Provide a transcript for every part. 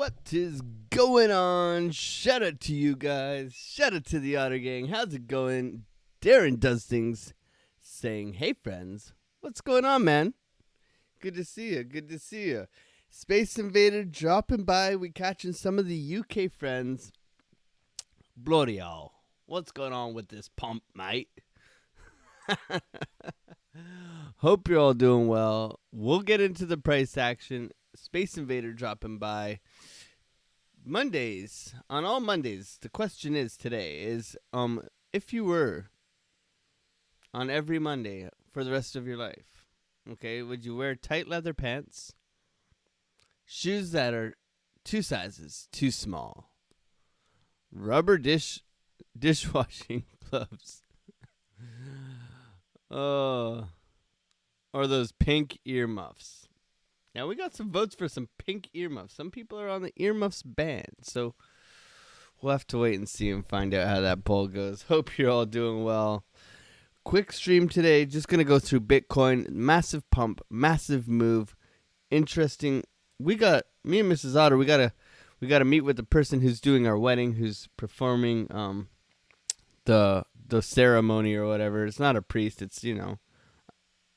What is going on? Shout out to you guys. Shout out to the Otter Gang. How's it going? Darren does things saying, hey friends, what's going on, man? Good to see you. Good to see you. Space Invader dropping by. We catching some of the UK friends. Bloody hell. What's going on with this pump, mate? Hope you're all doing well. We'll get into the price action. Space Invader dropping by. Mondays, on all Mondays, the question is today is if you were on every Monday for the rest of your life, okay, would you wear tight leather pants, shoes that are 2 sizes too small, rubber dishwashing gloves, or those pink earmuffs? Now, we got some votes for some pink earmuffs. Some people are on the earmuffs ban, so we'll have to wait and see and find out how that poll goes. Hope you're all doing well. Quick stream today. Just going to go through Bitcoin. Massive pump, massive move. Interesting. Me and Mrs. Otter, we got to meet with the person who's doing our wedding, who's performing the ceremony or whatever. It's not a priest. It's,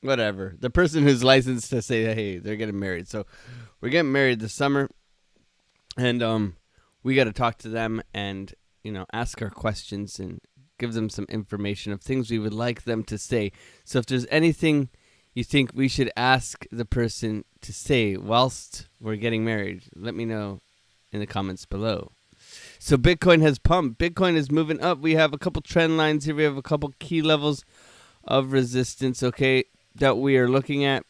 whatever. The person who's licensed to say, hey, they're getting married. So we're getting married this summer. And we got to talk to them and, ask our questions and give them some information of things we would like them to say. So if there's anything you think we should ask the person to say whilst we're getting married, let me know in the comments below. So Bitcoin has pumped. Bitcoin is moving up. We have a couple trend lines here. We have a couple key levels of resistance, okay, that we are looking at.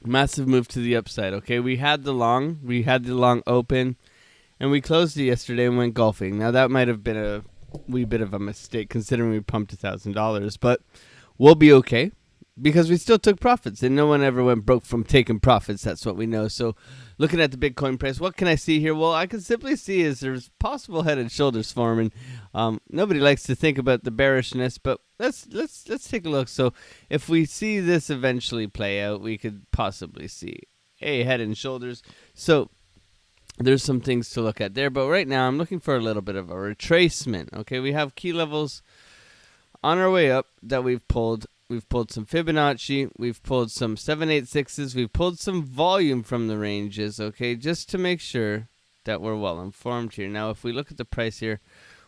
Massive move to the upside, okay? We had the long open, and we closed it yesterday and went golfing. Now, that might have been a wee bit of a mistake considering we pumped $1,000, but we'll be okay because we still took profits, and no one ever went broke from taking profits. That's what we know. So looking at the Bitcoin price, what can I see here? Well, I can simply see is there's possible head and shoulders forming. Nobody likes to think about the bearishness, but let's take a look. So if we see this eventually play out, we could possibly see a head and shoulders. So there's some things to look at there, but right now I'm looking for a little bit of a retracement. Okay, we have key levels on our way up that we've pulled. We've pulled some Fibonacci. We've pulled some 786s. We've pulled some volume from the ranges, okay, just to make sure that we're well informed here. Now, if we look at the price here,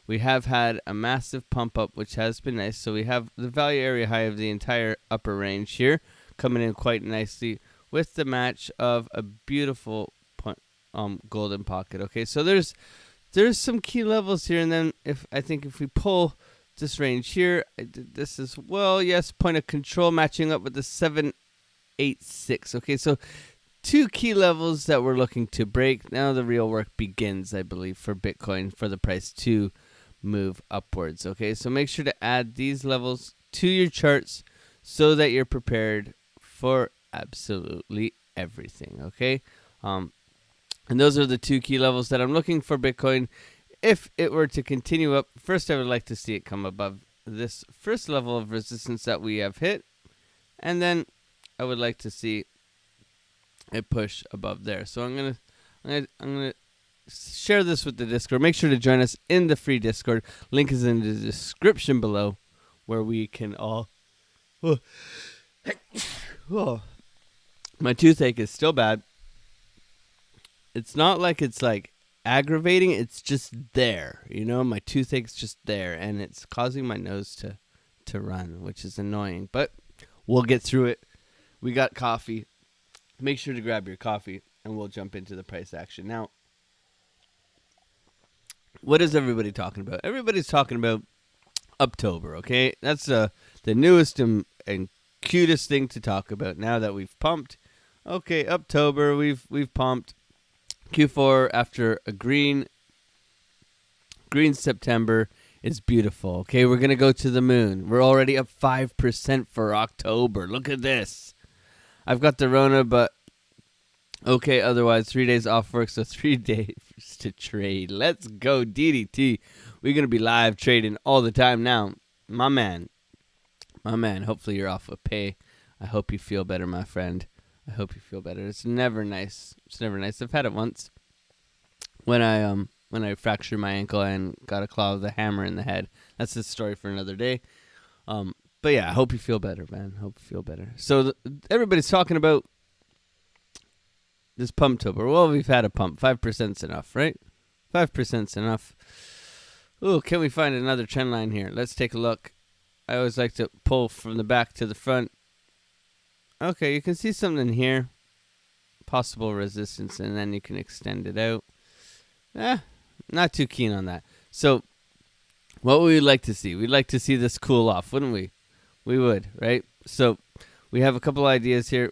we have had a massive pump up, which has been nice. So we have the value area high of the entire upper range here coming in quite nicely with the match of a beautiful golden pocket. Okay, so there's some key levels here, and then if we pull this range here, this is, well, yes, point of control matching up with the 786. Okay, so 2 key levels that we're looking to break. Now the real work begins, I believe, for Bitcoin, for the price to move upwards. Okay, so make sure to add these levels to your charts so that you're prepared for absolutely everything. Okay, and those are the 2 key levels that I'm looking for Bitcoin. If it were to continue up, first I would like to see it come above this first level of resistance that we have hit, and then I would like to see it push above there. So I'm gonna share this with the Discord. Make sure to join us in the free Discord. Link is in the description below, where we can all. Oh, my toothache is still bad. It's not like it's like aggravating, it's just there, my toothache's just there, and it's causing my nose to run, which is annoying, but we'll get through it. We got coffee. Make sure to grab your coffee, and we'll jump into the price action. Now, what is everybody talking about? Everybody's talking about October, okay? That's the newest and cutest thing to talk about now that we've pumped. Okay, October, we've pumped. Q4 after a green September is beautiful. Okay, we're going to go to the moon. We're already up 5% for October. Look at this. I've got the Rona, but okay, otherwise 3 days off work, so 3 days to trade. Let's go, DDT. We're going to be live trading all the time now. My man, hopefully you're off with pay. I hope you feel better, my friend. I hope you feel better. It's never nice. I've had it once. when I fractured my ankle and got a claw with a hammer in the head. That's a story for another day. But yeah, I hope you feel better, man. Hope you feel better. So everybody's talking about this pump tober. Well, we've had a pump. 5%'s enough, right? 5%'s enough. Ooh, can we find another trend line here? Let's take a look. I always like to pull from the back to the front. Okay, you can see something here. Possible resistance, and then you can extend it out. Not too keen on that. So, what would we like to see? We'd like to see this cool off, wouldn't we? We would, right? So, we have a couple ideas here.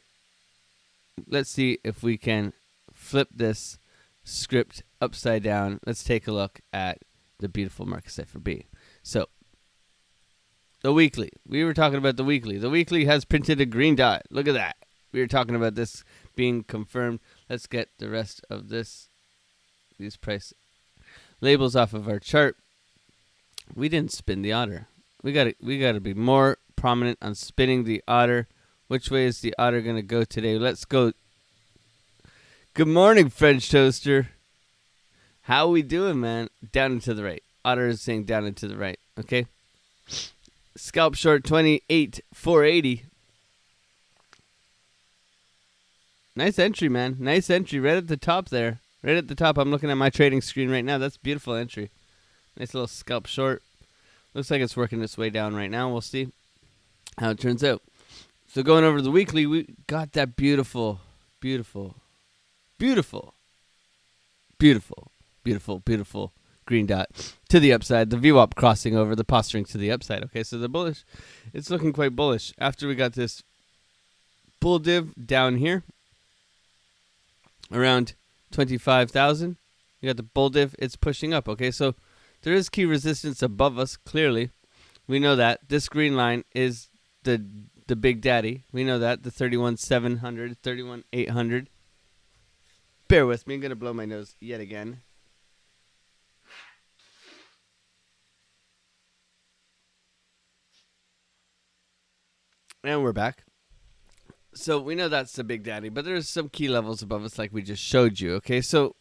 Let's see if we can flip this script upside down. Let's take a look at the beautiful market Cipher B. So, the weekly. We were talking about the weekly. The weekly has printed a green dot. Look at that. We were talking about this being confirmed. Let's get the rest of these price labels off of our chart. We didn't spin the otter. We got to be more prominent on spinning the otter. Which way is the otter going to go today? Let's go. Good morning, French toaster. How we doing, man? Down and to the right. Otter is saying down and to the right. Okay. Scalp short 28,480. Nice entry, man. Nice entry right at the top there. Right at the top. I'm looking at my trading screen right now. That's a beautiful entry. Nice little scalp short. Looks like it's working its way down right now. We'll see how it turns out. So going over the weekly, we got that beautiful, beautiful, beautiful, beautiful, beautiful, beautiful green dot to the upside. The VWAP crossing over, the posturing to the upside. Okay, so the bullish, it's looking quite bullish. After we got this bull div down here, around 25,000, you got the bull div, it's pushing up. Okay, so there is key resistance above us, clearly. We know that. This green line is the big daddy. We know that. The 31,700, 31,800. Bear with me. I'm going to blow my nose yet again. And we're back. So we know that's the big daddy, but there's some key levels above us like we just showed you. Okay, so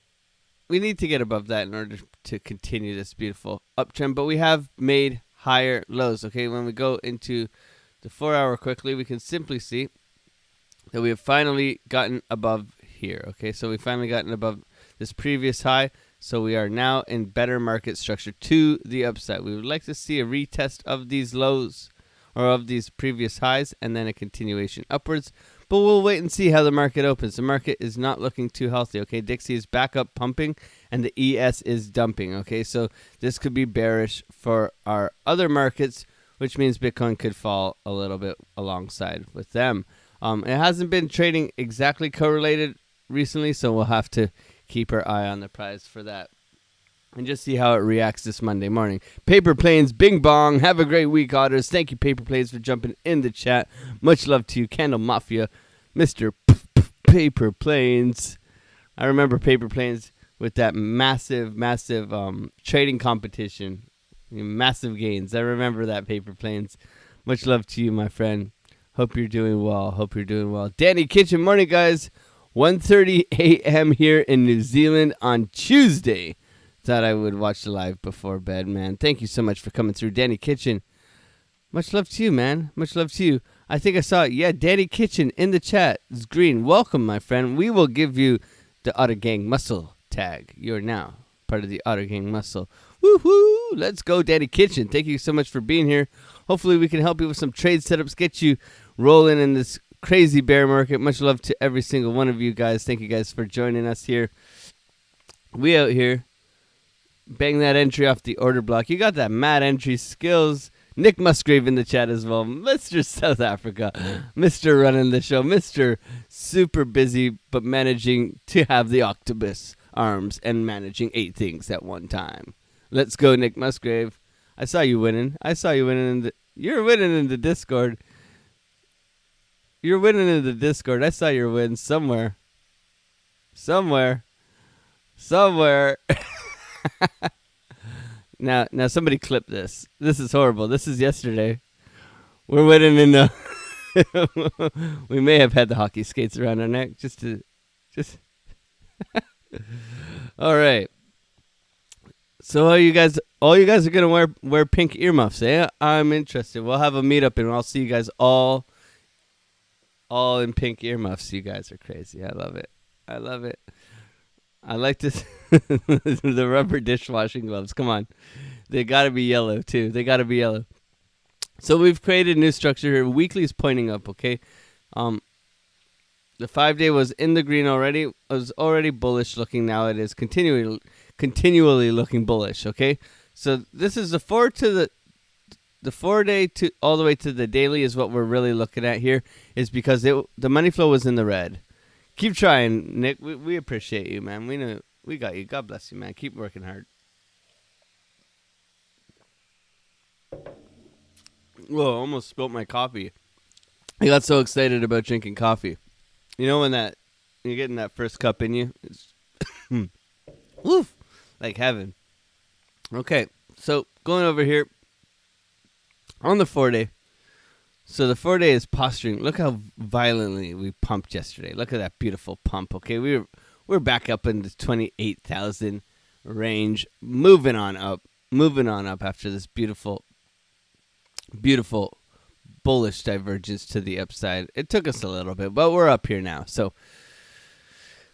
we need to get above that in order to continue this beautiful uptrend, but we have made higher lows. Okay, when we go into the 4 hour quickly, we can simply see that we have finally gotten above here. Okay, so we finally gotten above this previous high, so we are now in better market structure to the upside. We would like to see a retest of these lows or of these previous highs and then a continuation upwards, but we'll wait and see how the market opens. The market is not looking too healthy. Okay, Dixie is back up pumping and the ES is dumping. Okay, so this could be bearish for our other markets, which means Bitcoin could fall a little bit alongside with them. It hasn't been trading exactly correlated recently, so we'll have to keep our eye on the prize for that and just see how it reacts this Monday morning. Paper Planes, bing bong. Have a great week, Otters. Thank you, Paper Planes, for jumping in the chat. Much love to you, Candle Mafia, Mr. Paper Planes. I remember Paper Planes with that massive trading competition. Massive gains. I remember that, Paper Planes. Much love to you, my friend. Hope you're doing well. Danny Kitchen, morning, guys. 1:30 a.m. here in New Zealand on Tuesday. Thought I would watch the live before bed, man. Thank you so much for coming through, Danny Kitchen. Much love to you, man. Much love to you. I think I saw it. Yeah, Danny Kitchen in the chat. It's green. Welcome, my friend. We will give you the Otter Gang Muscle tag. You're now part of the Otter Gang Muscle. Woohoo! Let's go, Danny Kitchen. Thank you so much for being here. Hopefully we can help you with some trade setups, get you rolling in this crazy bear market. Much love to every single one of you guys. Thank you guys for joining us here. We out here. Bang that entry off the order block. You got that mad entry skills. Nick Musgrave in the chat as well. Mr. South Africa. Mr. running the show. Mr. super busy but managing to have the octopus arms and managing 8 things at one time. Let's go, Nick Musgrave. I saw you winning. You're winning in the Discord. You're winning in the Discord. I saw your win somewhere. Somewhere. Now somebody clip this. This is horrible. This is yesterday. We're winning in the... We may have had the hockey skates around our neck just... All right. So all you guys are gonna wear pink earmuffs, eh? I'm interested. We'll have a meetup and I'll see you guys all in pink earmuffs. You guys are crazy. I love it. I love it. I like this. The rubber dishwashing gloves. Come on, they gotta be yellow too. They gotta be yellow. So we've created a new structure here. Weekly is pointing up. Okay, the 5-day was in the green already. It was already bullish looking. Now it is continually looking bullish. Okay, so this is the 4-day to all the way to the daily is what we're really looking at here. Is because the money flow was in the red. Keep trying, Nick. We appreciate you, man. We know we got you. God bless you, man. Keep working hard. Whoa, almost spilt my coffee. I got so excited about drinking coffee. You know when you're getting that first cup in you? It's woof, like heaven. Okay, so going over here on the 4-day. So the 4-day is posturing. Look how violently we pumped yesterday. Look at that beautiful pump. Okay, we're back up in the 28,000 range, moving on up after this beautiful bullish divergence to the upside. It took us a little bit, but we're up here now. So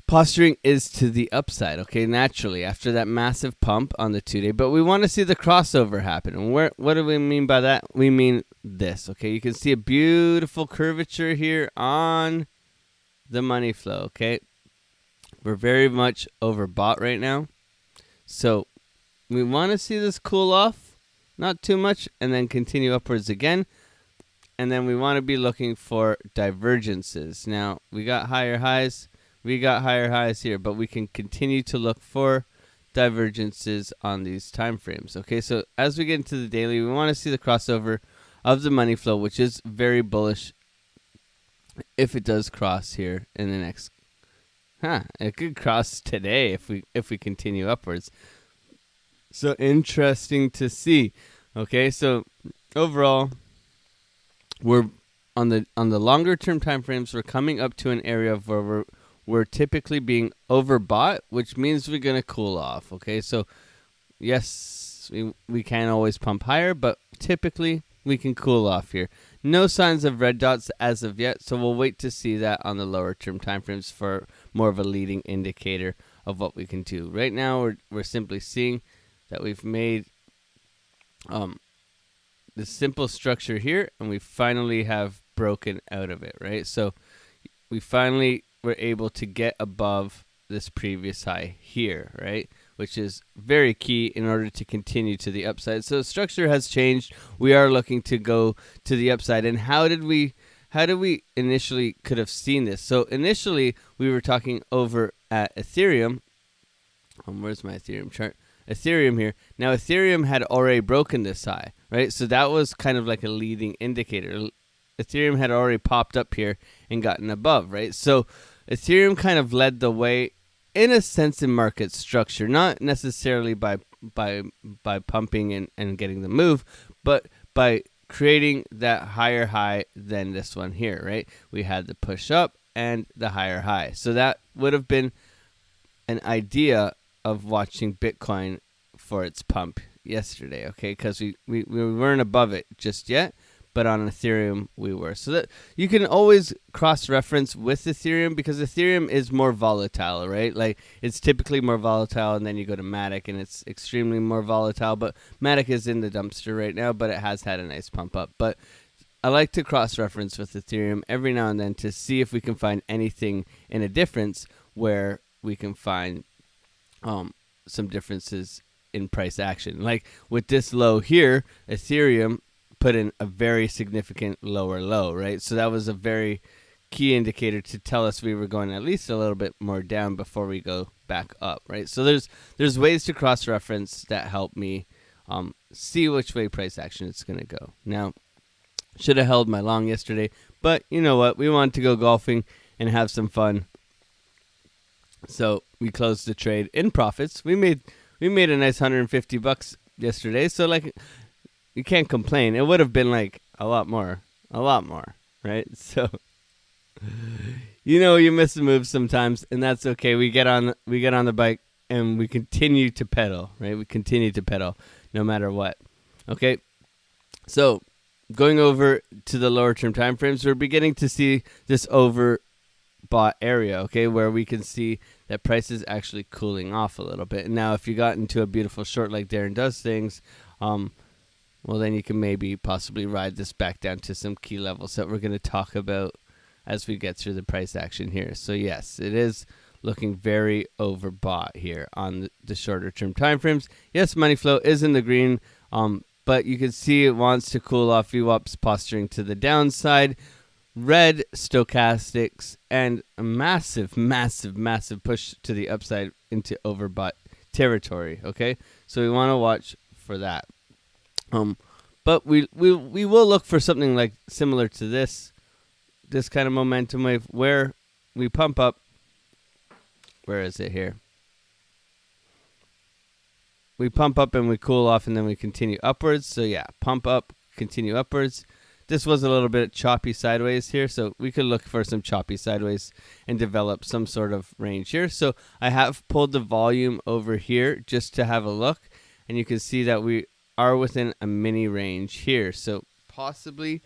posturing is to the upside, okay, naturally, after that massive pump on the 2-day. But we want to see the crossover happen. And what do we mean by that? We mean this, okay? You can see a beautiful curvature here on the money flow, okay? We're very much overbought right now. So we want to see this cool off, not too much, and then continue upwards again. And then we want to be looking for divergences. Now, we got higher highs. We got higher highs here, but we can continue to look for divergences on these time frames. Okay, so as we get into the daily, we want to see the crossover of the money flow, which is very bullish if it does cross here in the next. It could cross today if we continue upwards. So interesting to see. Okay, so overall, we're on the longer term time frames. We're coming up to an area where we're typically being overbought, which means we're gonna cool off. Okay, so yes, we can't always pump higher, but typically we can cool off here. No signs of red dots as of yet, so we'll wait to see that on the lower term time frames for more of a leading indicator of what we can do. Right now, we're simply seeing that we've made the simple structure here, and we finally have broken out of it, right? So we finally were able to get above this previous high here, right? Which is very key in order to continue to the upside. So the structure has changed. We are looking to go to the upside. And how did we initially could have seen this? So initially we were talking over at Ethereum. Where's my Ethereum chart? Ethereum here. Now Ethereum had already broken this high, right? So that was kind of like a leading indicator. Ethereum had already popped up here and gotten above, right? So Ethereum kind of led the way in a sense in market structure, not necessarily by pumping and getting the move, but by creating that higher high than this one here, right? We had the push up and the higher high. So that would have been an idea of watching Bitcoin for its pump yesterday, okay? Because we weren't above it just yet, but on Ethereum we were. So that you can always cross-reference with Ethereum because Ethereum is more volatile, right? Like it's typically more volatile, and then you go to Matic and it's extremely more volatile. But Matic is in the dumpster right now, but it has had a nice pump up. But I like to cross-reference with Ethereum every now and then to see if we can find anything in a difference where we can find some differences in price action. Like with this low here, Ethereum put in a very significant lower low, right? So that was a very key indicator to tell us we were going at least a little bit more down before we go back up, right? So there's ways to cross-reference that help me see which way price action is going to go. Now, should have held my long yesterday, but you know what? We wanted to go golfing and have some fun. So we closed the trade in profits. We made a nice $150 yesterday. So like, you can't complain. It would have been like a lot more, right? So, you miss a move sometimes, and that's okay. We get on the bike and we continue to pedal, right? We continue to pedal no matter what. Okay, so going over to the lower term time frames, we're beginning to see this overbought area, okay, where we can see that price is actually cooling off a little bit. And now if you got into a beautiful short like Darren does things, well, then you can maybe possibly ride this back down to some key levels that we're going to talk about as we get through the price action here. So yes, it is looking very overbought here on the shorter term time frames. Yes, money flow is in the green, but you can see it wants to cool off. VWAP's posturing to the downside. Red stochastics and a massive, massive, massive push to the upside into overbought territory. Okay, so we want to watch for that. But we will look for something like similar to this kind of momentum wave where we pump up. Where is it here? We pump up and we cool off, and then we continue upwards. So yeah, pump up, continue upwards. This was a little bit choppy sideways here, so we could look for some choppy sideways and develop some sort of range here. So I have pulled the volume over here just to have a look, and you can see that we are within a mini range here. So possibly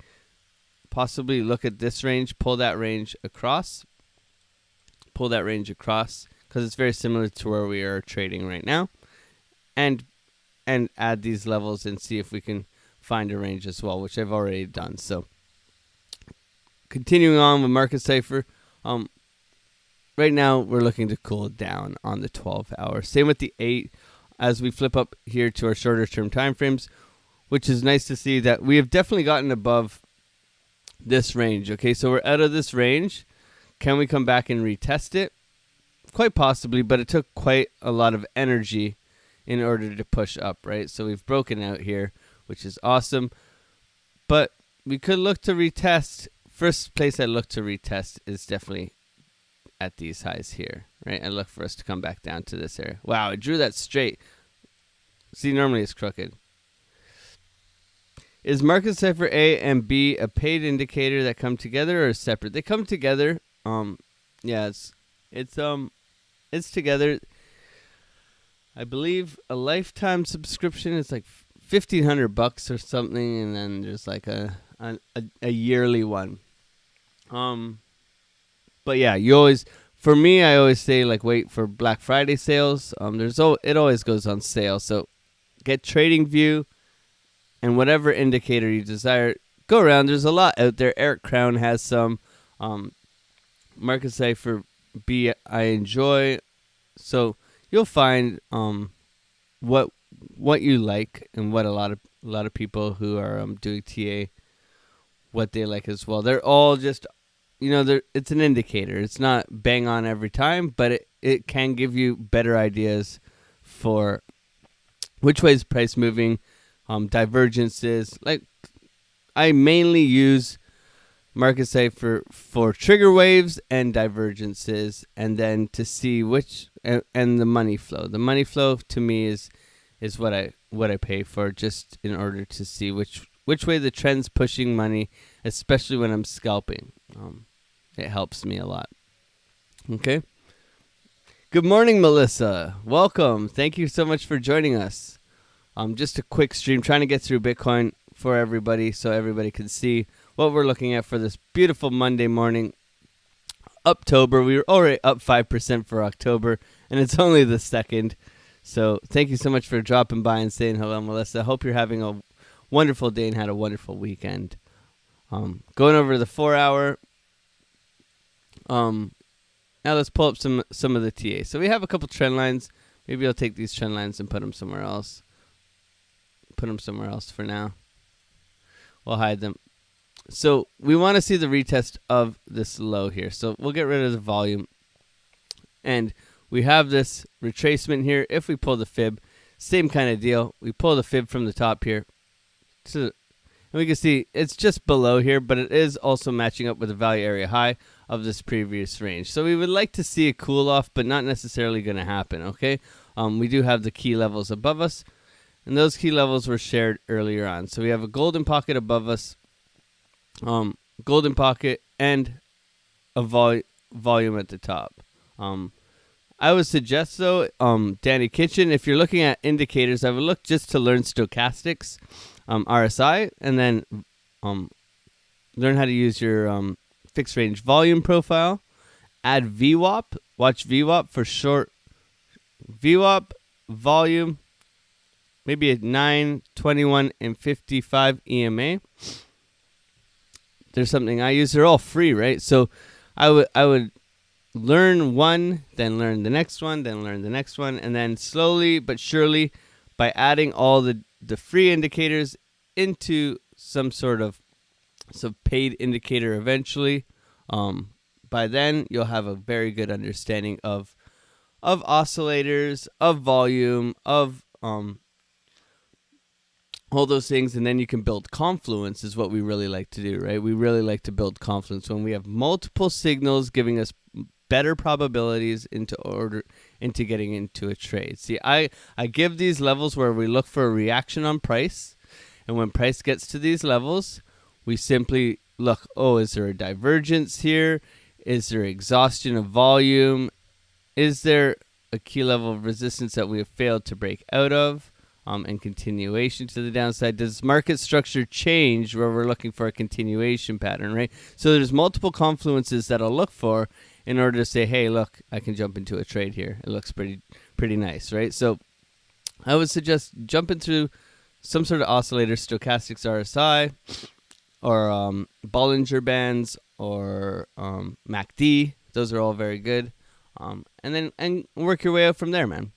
look at this range, pull that range across, because it's very similar to where we are trading right now, and add these levels and see if we can find a range as well, which I've already done. So continuing on with market cipher, right now we're looking to cool down on the 12 hour. Same with the 8 as we flip up here to our shorter term time frames, which is nice to see that we have definitely gotten above this range. Okay, so we're out of this range. Can we come back and retest it? Quite possibly, but it took quite a lot of energy in order to push up, right? So we've broken out here, which is awesome. But we could look to retest. First place I look to retest is definitely at these highs here, right? I look for us to come back down to this area. Wow, I drew that straight. See, normally it's crooked. Is market cipher A and B a paid indicator that come together or separate? They come together. Yeah, it's together. I believe a lifetime subscription is like $1,500 or something, and then there's like a yearly one. But yeah, I always say like wait for Black Friday sales. It always goes on sale. So get TradingView and whatever indicator you desire. Go around. There's a lot out there. Eric Crown has some. Market cipher B I enjoy. So you'll find what you like and what a lot of people who are doing TA what they like as well. They're all just it's an indicator. It's not bang on every time, but it can give you better ideas for which way is price moving, divergences. Like I mainly use market cipher for trigger waves and divergences, and then to see which and the money flow. The money flow to me is what I pay for, just in order to see which way the trend's pushing money, especially when I'm scalping. It helps me a lot. Okay. Good morning, Melissa. Welcome. Thank you so much for joining us. Just a quick stream, trying to get through Bitcoin for everybody so everybody can see what we're looking at for this beautiful Monday morning. October, we were already up 5% for October, and it's only the 2nd. So thank you so much for dropping by and saying hello, Melissa. Hope you're having a wonderful day and had a wonderful weekend. Going over the 4 hour. Now let's pull up some of the TA. So we have a couple trend lines. Maybe I'll take these trend lines and put them somewhere else. Put them somewhere else for now. We'll hide them. So we want to see the retest of this low here. So we'll get rid of the volume. And we have this retracement here. If we pull the fib, same kind of deal. We pull the fib from the top here. And we can see it's just below here, but it is also matching up with the value area high of this previous range. So we would like to see a cool off, but not necessarily going to happen, okay? We do have the key levels above us, and those key levels were shared earlier on. So we have a golden pocket above us, golden pocket, and a volume at the top. I would suggest though, Danny Kitchen, if you're looking at indicators, I would look just to learn stochastics, RSI, and then learn how to use your fixed range volume profile. Add VWAP. Watch VWAP for short. VWAP volume, maybe a 9, 21, and 55 EMA. There's something I use. They're all free, right? So I would learn one, then learn the next one, then learn the next one, and then slowly but surely, by adding all the free indicators into some sort of paid indicator eventually, by then you'll have a very good understanding of oscillators, of volume, of all those things, and then you can build confluence is what we really like to do, right? We really like to build confluence when we have multiple signals giving us better probabilities into getting into a trade. See, I give these levels where we look for a reaction on price, and when price gets to these levels, we simply look, is there a divergence here? Is there exhaustion of volume? Is there a key level of resistance that we have failed to break out of? And continuation to the downside. Does market structure change where we're looking for a continuation pattern, right? So there's multiple confluences that I'll look for in order to say, hey, look, I can jump into a trade here. It looks pretty nice, right? So I would suggest jumping through some sort of oscillator, stochastics RSI, or Bollinger Bands, or MACD. Those are all very good. And work your way out from there, man.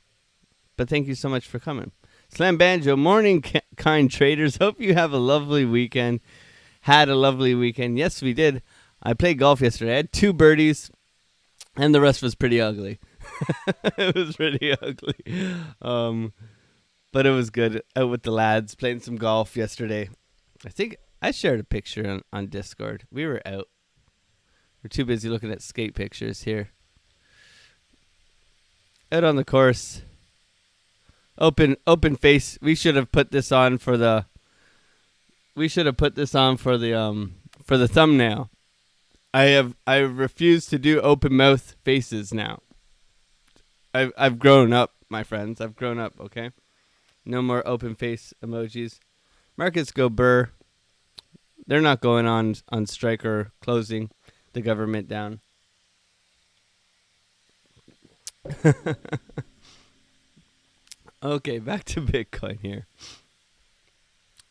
But thank you so much for coming. Slam Banjo, morning, kind traders. Hope you have a lovely weekend. Had a lovely weekend. Yes, we did. I played golf yesterday. I had 2 birdies, and the rest was pretty ugly. It was pretty ugly. But it was good. Out with the lads, playing some golf yesterday. I think I shared a picture on Discord. We were out. We're too busy looking at skate pictures here. Out on the course. Open face. We should have put this on for the thumbnail. I refuse to do open mouth faces now. I've grown up, my friends. I've grown up, okay? No more open face emojis. Markets go burr. They're not going on strike or closing the government down. Okay, back to Bitcoin here.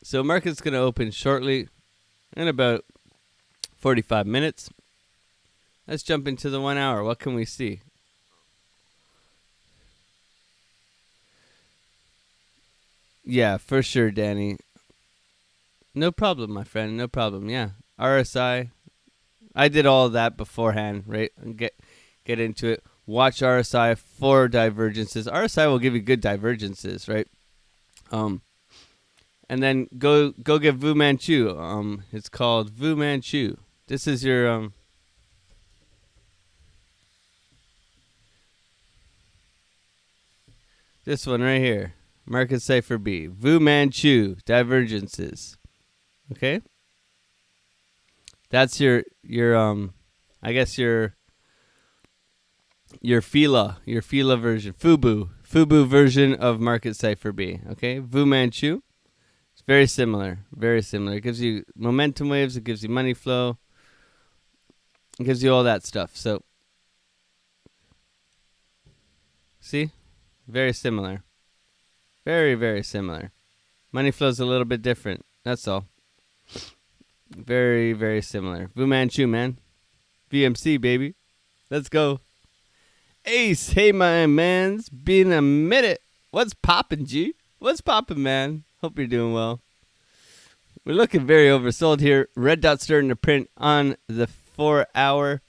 So market's going to open shortly in about 45 minutes. Let's jump into the 1 hour. What can we see? Yeah, for sure, Danny. No problem, my friend. No problem. Yeah. RSI. I did all of that beforehand, right? Get into it. Watch RSI for divergences. RSI will give you good divergences, right? And then go get Fu Manchu. It's called Fu Manchu. This is your this one right here. Market Cipher B. Fu Manchu divergences. Okay? That's your I guess your Fila version, Fubu version of Market Cipher B. Okay, Fu Manchu. It's very similar. It gives you momentum waves. It gives you money flow. It gives you all that stuff. So, see, very similar. Very, very similar. Money flow's a little bit different. That's all. Very, very similar. Fu Manchu, man. VMC, baby. Let's go. Ace, hey, my man's been a minute. What's poppin', G? What's poppin', man? Hope you're doing well. We're looking very oversold here. Red dot starting to print on the 4 hour.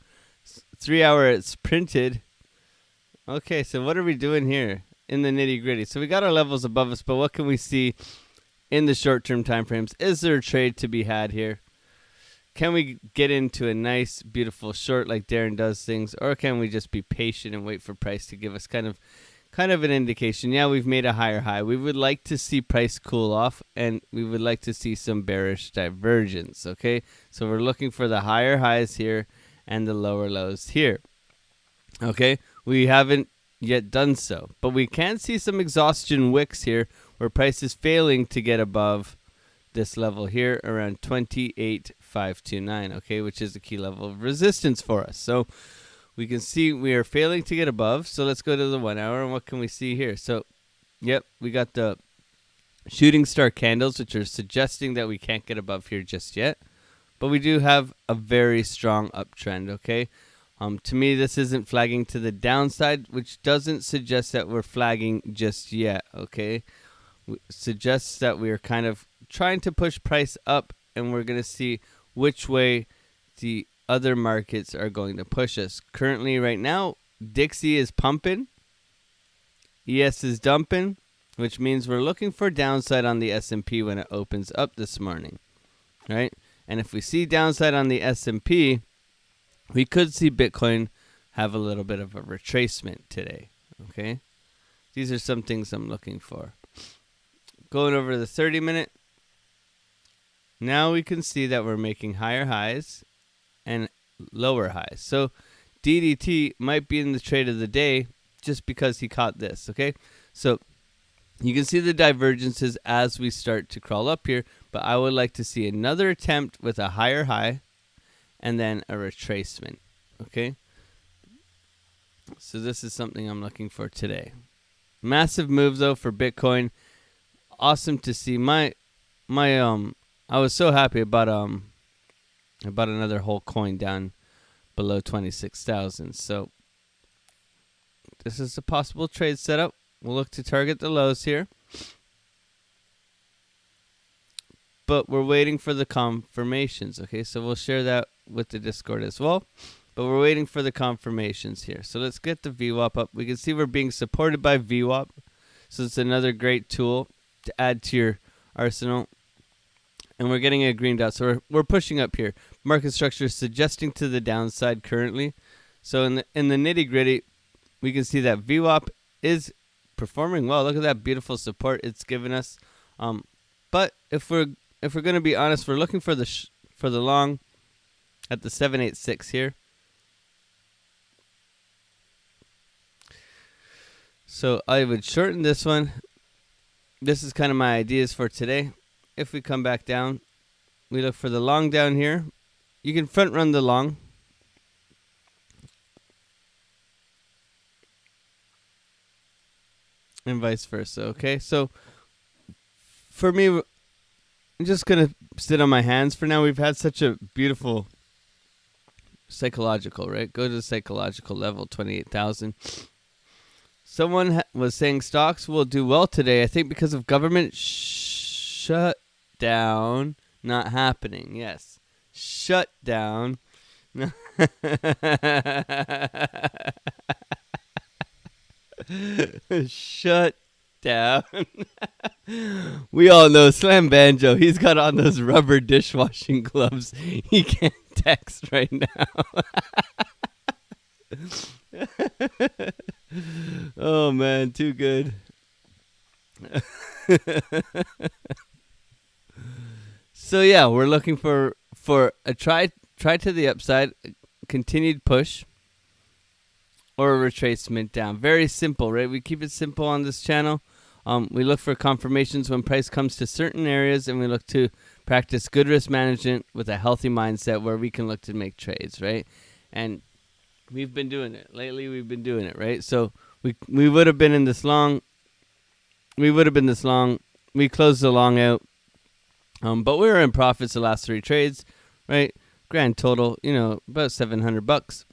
3 hour, it's printed. Okay, so what are we doing here in the nitty gritty? So we got our levels above us, but what can we see in the short term time frames? Is there a trade to be had here? Can we get into a nice, beautiful short like Darren does things, or can we just be patient and wait for price to give us kind of an indication? Yeah, we've made a higher high. We would like to see price cool off, and we would like to see some bearish divergence, okay? So we're looking for the higher highs here and the lower lows here, okay? We haven't yet done so. But we can see some exhaustion wicks here where price is failing to get above this level here around 28,529, okay, which is a key level of resistance for us. So we can see we are failing to get above. So let's go to the 1 hour, and what can we see here? So, yep, we got the shooting star candles, which are suggesting that we can't get above here just yet. But we do have a very strong uptrend, okay? To me, this isn't flagging to the downside, which doesn't suggest that we're flagging just yet, okay? Suggests that we are kind of trying to push price up, and we're going to see which way the other markets are going to push us. Currently, right now, Dixie is pumping. ES is dumping, which means we're looking for downside on the S&P when it opens up this morning, right? And if we see downside on the S&P, we could see Bitcoin have a little bit of a retracement today, okay? These are some things I'm looking for. Going over the 30-minute, now we can see that we're making higher highs and lower highs. So DDT might be in the trade of the day just because he caught this, okay? So you can see the divergences as we start to crawl up here, but I would like to see another attempt with a higher high and then a retracement, okay? So this is something I'm looking for today. Massive move, though, for Bitcoin. Awesome to see. I was so happy about another whole coin down below 26,000. So this is a possible trade setup. We'll look to target the lows here. But we're waiting for the confirmations, okay? So we'll share that with the Discord as well. But we're waiting for the confirmations here. So let's get the VWAP up. We can see we're being supported by VWAP. So it's another great tool to add to your arsenal. And we're getting a green dot. So we're pushing up here. Market structure is suggesting to the downside currently. So in the nitty gritty, we can see that VWAP is performing well. Look at that beautiful support it's given us. But if we're going to be honest, we're looking for the long at the 786 here. So I would shorten this one. This is kind of my ideas for today. If we come back down, we look for the long down here. You can front run the long. And vice versa, okay? So for me, I'm just going to sit on my hands for now. We've had such a beautiful psychological, right? Go to the psychological level, 28,000. Someone was saying stocks will do well today, I think because of government shutdown not happening. Yes. Shut down. Shut down. We all know Slam Banjo. He's got on those rubber dishwashing gloves. He can't text right now. Oh man, too good. So yeah, we're looking for a try to the upside, continued push, or a retracement down. Very simple, right? We keep it simple on this channel. We look for confirmations when price comes to certain areas, and we look to practice good risk management with a healthy mindset where we can look to make trades, right? And we've been doing it. Lately, we've been doing it, right? So we would have been in this long. We would have been this long. We closed the long out. But we were in profits the last 3 trades, right? Grand total, about $700.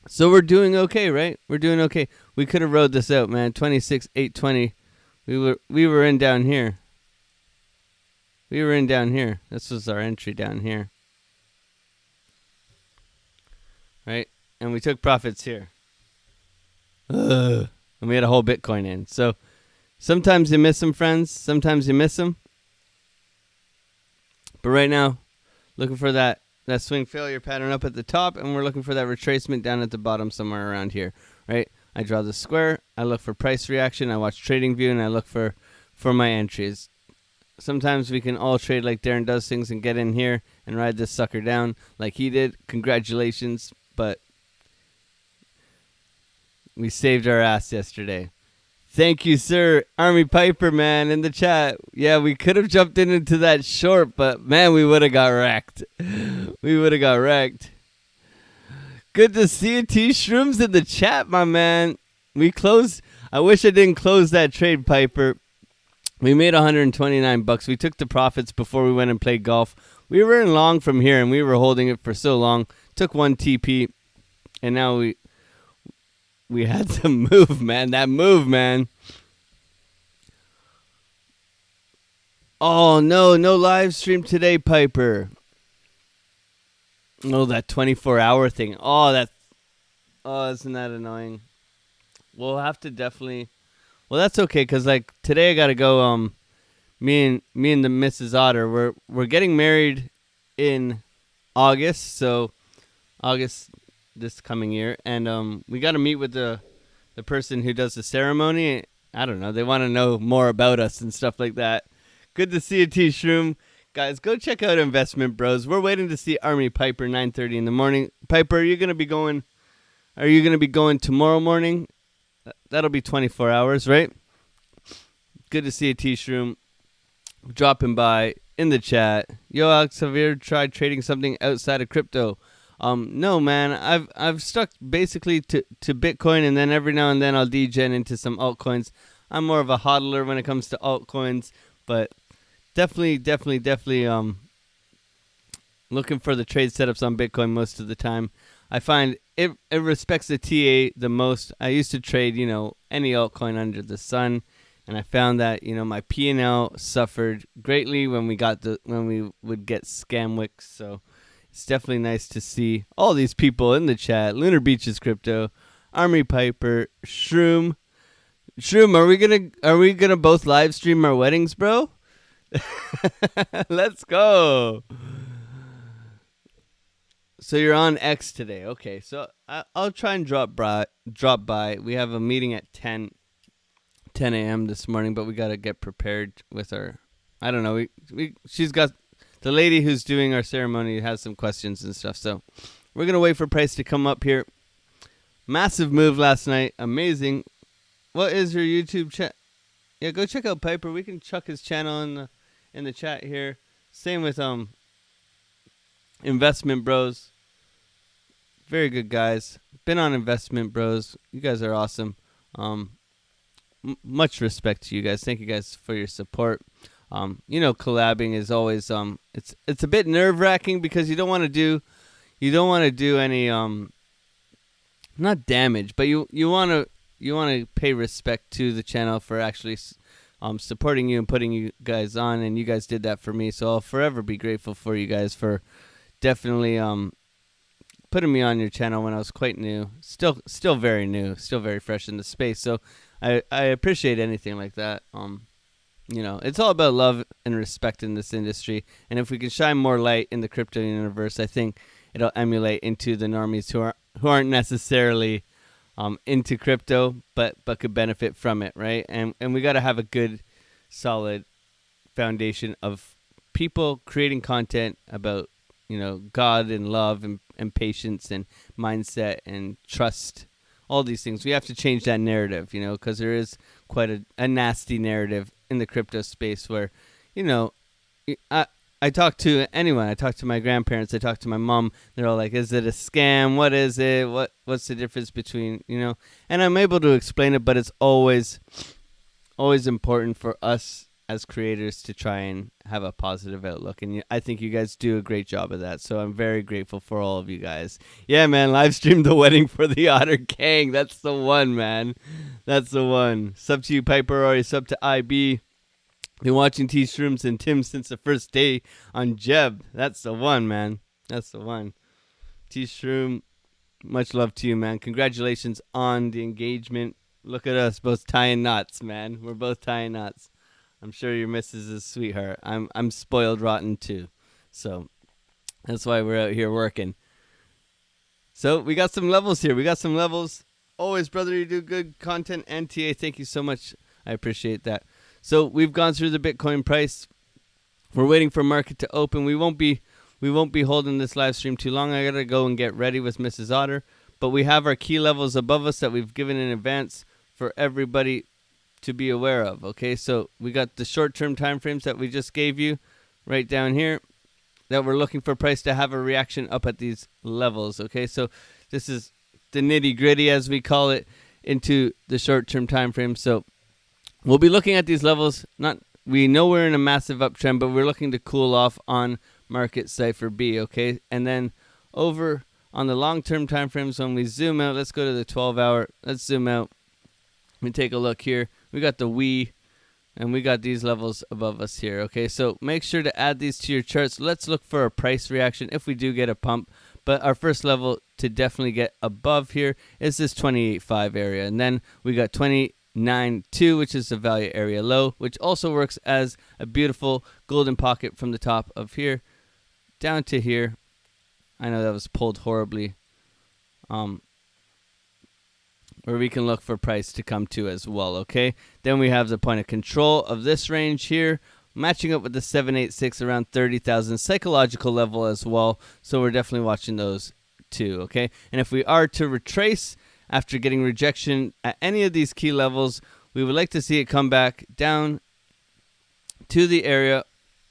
So we're doing okay, right? We're doing okay. We could have rode this out, man. 26,820. We were in down here. We were in down here. This was our entry down here. Right? And we took profits here. And we had a whole Bitcoin in. So sometimes you miss them, friends. Sometimes you miss them. But right now, looking for that swing failure pattern up at the top, and we're looking for that retracement down at the bottom somewhere around here, right? I draw the square, I look for price reaction, I watch TradingView, and I look for my entries. Sometimes we can all trade like Darren does things and get in here and ride this sucker down like he did. Congratulations, but We saved our ass yesterday. Thank you, sir. Army Piper, man, in the chat. Yeah, we could have jumped into that short, but, man, we would have got wrecked. We would have got wrecked. Good to see you, T. Shrooms, in the chat, my man. We closed. I wish I didn't close that trade, Piper. We made $129. We took the profits before we went and played golf. We were in long from here, and we were holding it for so long. Took one TP, and now we had to move, man. That move, man. Oh, no live stream today, Piper. Oh, that 24-hour thing. Oh, isn't that annoying? We'll have to definitely. Well, that's okay, because, like, today I got to go, me and the Mrs. Otter, we're getting married in August, so August this coming year, and we got to meet with the person who does the ceremony. I don't know, they want to know more about us and stuff like that. Good to see you, T-Shroom. Guys, go check out Investment Bros. We're waiting to see Army Piper 9:30 in the morning. Piper, are you going to be going tomorrow morning? That'll be 24 hours, right? Good to see you, T-Shroom. Dropping by in the chat. Yo, Alex, have you ever tried trading something outside of crypto? No, man. I've stuck basically to Bitcoin, and then every now and then I'll degen into some altcoins. I'm more of a hodler when it comes to altcoins, but definitely looking for the trade setups on Bitcoin most of the time. I find it respects the TA the most. I used to trade, any altcoin under the sun, and I found that, my P&L suffered greatly when we would get scam wicks. So it's definitely nice to see all these people in the chat. Lunar Beaches Crypto, Army Piper, Shroom. Are we gonna both live stream our weddings, bro? Let's go. So you're on X today. Okay, so I'll try and drop by. We have a meeting at 10 a.m. this morning, but we got to get prepared with our, I don't know, she's got, the lady who's doing our ceremony has some questions and stuff, so we're going to wait for price to come up here. Massive move last night. Amazing. What is your YouTube chat? Yeah, go check out Piper. We can chuck his channel in the chat here. Same with Investment Bros. Very good guys. Been on Investment Bros. You guys are awesome. Much respect to you guys. Thank you guys for your support. Collabing is always it's a bit nerve-wracking because you don't want to do any not damage, but you want to pay respect to the channel for actually supporting you and putting you guys on, and you guys did that for me. So I'll forever be grateful for you guys for definitely putting me on your channel when I was quite new. Still very new, still very fresh in the space. So I appreciate anything like that. It's all about love and respect in this industry. And if we can shine more light in the crypto universe, I think it'll emulate into the normies who aren't necessarily into crypto, but could benefit from it, right? And we got to have a good, solid foundation of people creating content about God and love and patience and mindset and trust, all these things. We have to change that narrative, because there is quite a nasty narrative in the crypto space where, I talk to anyone. I talk to my grandparents. I talk to my mom. They're all like, is it a scam? What is it? What's the difference between, And I'm able to explain it, but it's always important for us as creators to try and have a positive outlook. And I think you guys do a great job of that. So I'm very grateful for all of you guys. Yeah, man, live stream the wedding for the Otter Gang. That's the one, man. That's the one. Sub to you, Piper, or sub to IB. Been watching T-Shrooms and Tim since the first day on Jeb. That's the one, man. That's the one. T-Shroom, much love to you, man. Congratulations on the engagement. Look at us both tying knots, man. We're both tying knots. I'm sure your missus is a sweetheart. I'm spoiled rotten too. So that's why we're out here working. So we got some levels here. Always, brother, you do good content. NTA, thank you so much. I appreciate that. So we've gone through the Bitcoin price. We're waiting for market to open. We won't be holding this live stream too long. I gotta go and get ready with Mrs. Otter. but we have our key levels above us that we've given in advance for everybody to be aware of. Okay, so we got the short-term time frames that we just gave you right down here that we're looking for price to have a reaction up at these levels. Okay, so this is the nitty-gritty, as we call it, into the short-term time frame. So we'll be looking at these levels. We know we're in a massive uptrend, but we're looking to cool off on market Cipher B. Okay, and then over on the long-term time frames, when we zoom out, let's go to the 12-hour. Let's zoom out. Let me take a look here. We got the WE, and we got these levels above us here. Okay, so make sure to add these to your charts. Let's look for a price reaction if we do get a pump. But our first level to definitely get above here is this 28.5 area. And then we got 29.2, which is the value area low, which also works as a beautiful golden pocket from the top of here down to here. I know that was pulled horribly. Where we can look for price to come to as well, okay? Then we have the point of control of this range here, matching up with the 786 around 30,000 psychological level as well. So we're definitely watching those too, okay? And if we are to retrace after getting rejection at any of these key levels, we would like to see it come back down to the area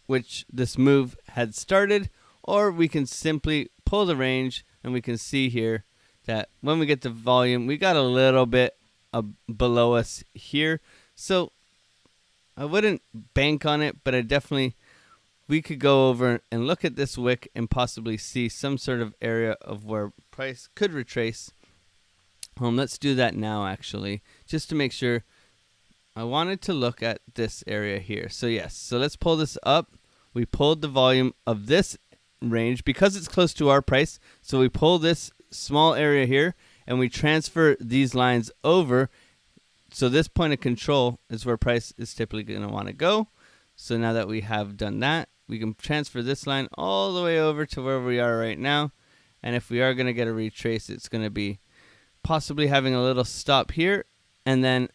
which this move had started, or we can simply pull the range and we can see here that when we get the volume, we got a little bit below us here. So I wouldn't bank on it, but we could go over and look at this wick and possibly see some sort of area of where price could retrace. Let's do that now, actually, just to make sure. I wanted to look at this area here. So yes, so let's pull this up. We pulled the volume of this range because it's close to our price. So we pull this small area here and we transfer these lines over. So this point of control is where price is typically going to want to go. So now that we have done that, we can transfer this line all the way over to where we are right now. And if we are going to get a retrace, it's going to be possibly having a little stop here, and then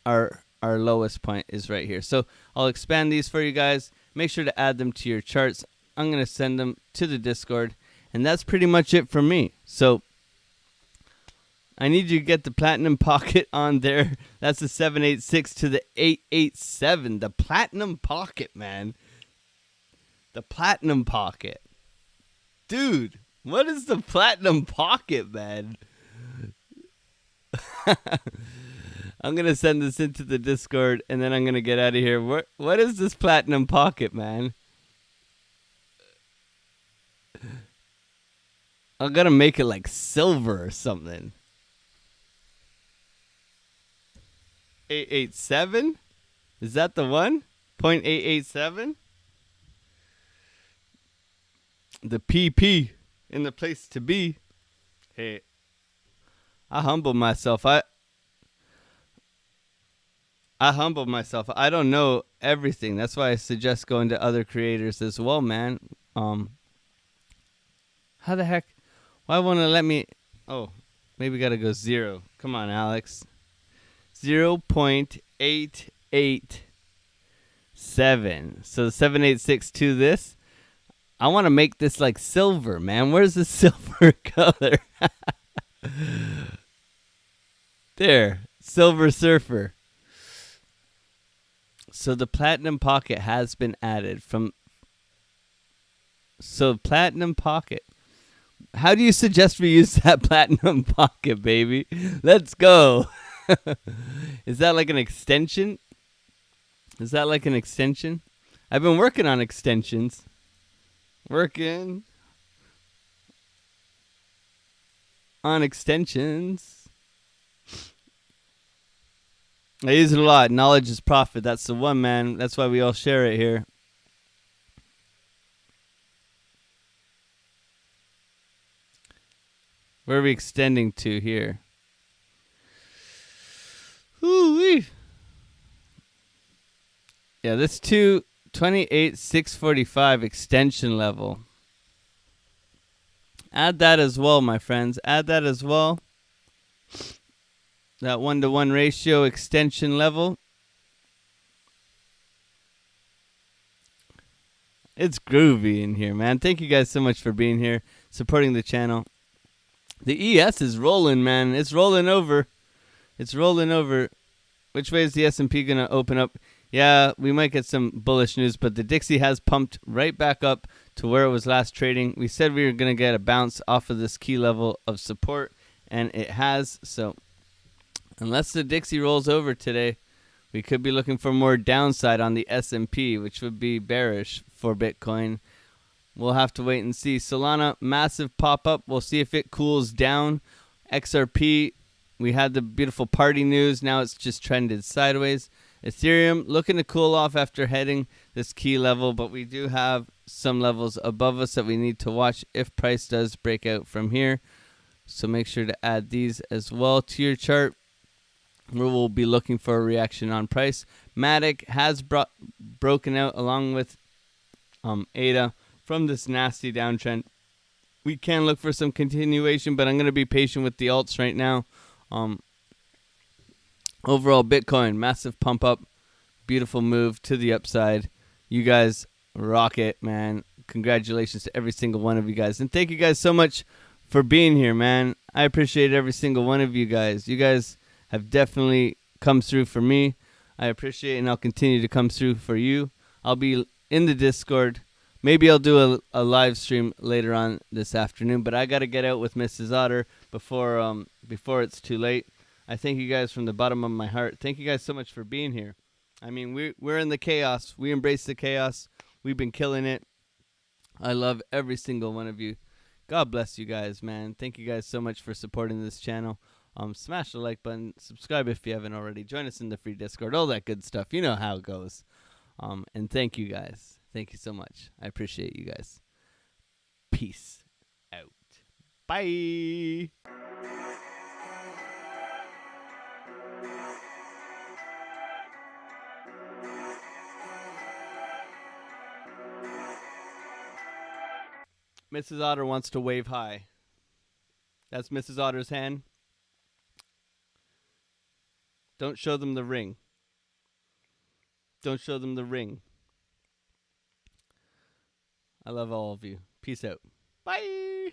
our lowest point is right here. So I'll expand these for you guys. Make sure to add them to your charts. I'm going to send them to the Discord, and that's pretty much it for me. So I need you to get the platinum pocket on there. That's the 786 to the 887. The platinum pocket, man. The platinum pocket. Dude, what is the platinum pocket, man? I'm going to send this into the Discord, and then I'm going to get out of here. What is this platinum pocket, man? I'm going to make it like silver or something. 887? Is that the one? 0.887? The PP in the place to be. Hey, I humble myself. I humble myself. I don't know everything. That's why I suggest going to other creators as well, man. How the heck? Why won't it let me? Oh, maybe gotta go 0. Come on, Alex. 0.887. So the 786 to this. I want to make this like silver, man. Where's the silver color? There, Silver Surfer. So the platinum pocket has been added from. So platinum pocket. How do you suggest we use that platinum pocket, baby? Let's go. Is that like an extension? Is that like an extension? I've been working on extensions. Working on extensions. I use it a lot. Knowledge is profit. That's the one, man. That's why we all share it here. Where are we extending to here? Ooh-wee. Yeah, this 228,645 extension level. Add that as well, my friends. Add that as well. That 1-to-1 ratio extension level. It's groovy in here, man. Thank you guys so much for being here, supporting the channel. The ES is rolling, man. It's rolling over. It's rolling over. Which way is the S&P going to open up? Yeah, we might get some bullish news, but the Dixie has pumped right back up to where it was last trading. We said we were going to get a bounce off of this key level of support, and it has. So unless the Dixie rolls over today, we could be looking for more downside on the S&P, which would be bearish for Bitcoin. We'll have to wait and see. Solana, massive pop-up. We'll see if it cools down. XRP, we had the beautiful party news. Now it's just trended sideways. Ethereum, looking to cool off after heading this key level, but we do have some levels above us that we need to watch if price does break out from here. So make sure to add these as well to your chart. We'll be looking for a reaction on price. Matic has broken out along with ADA from this nasty downtrend. We can look for some continuation, but I'm going to be patient with the alts right now. Overall, Bitcoin, massive pump up. Beautiful move to the upside. You guys rock it, man. Congratulations to every single one of you guys. And thank you guys so much for being here, man. I appreciate every single one of you guys. You guys have definitely come through for me. I appreciate it, and I'll continue to come through for you. I'll be in the Discord. Maybe I'll do a live stream later on this afternoon, but I got to get out with Mrs. Otter before it's too late. I thank you guys from the bottom of my heart. Thank you guys so much for being here. I mean, we're in the chaos. We embrace the chaos. We've been killing it. I love every single one of you. God bless you guys, man. Thank you guys so much for supporting this channel. Smash the like button. Subscribe if you haven't already. Join us in the free Discord. All that good stuff. You know how it goes. And thank you guys. Thank you so much. I appreciate you guys. Peace out. Bye. Mrs. Otter wants to wave hi. That's Mrs. Otter's hand. Don't show them the ring. Don't show them the ring. I love all of you. Peace out. Bye.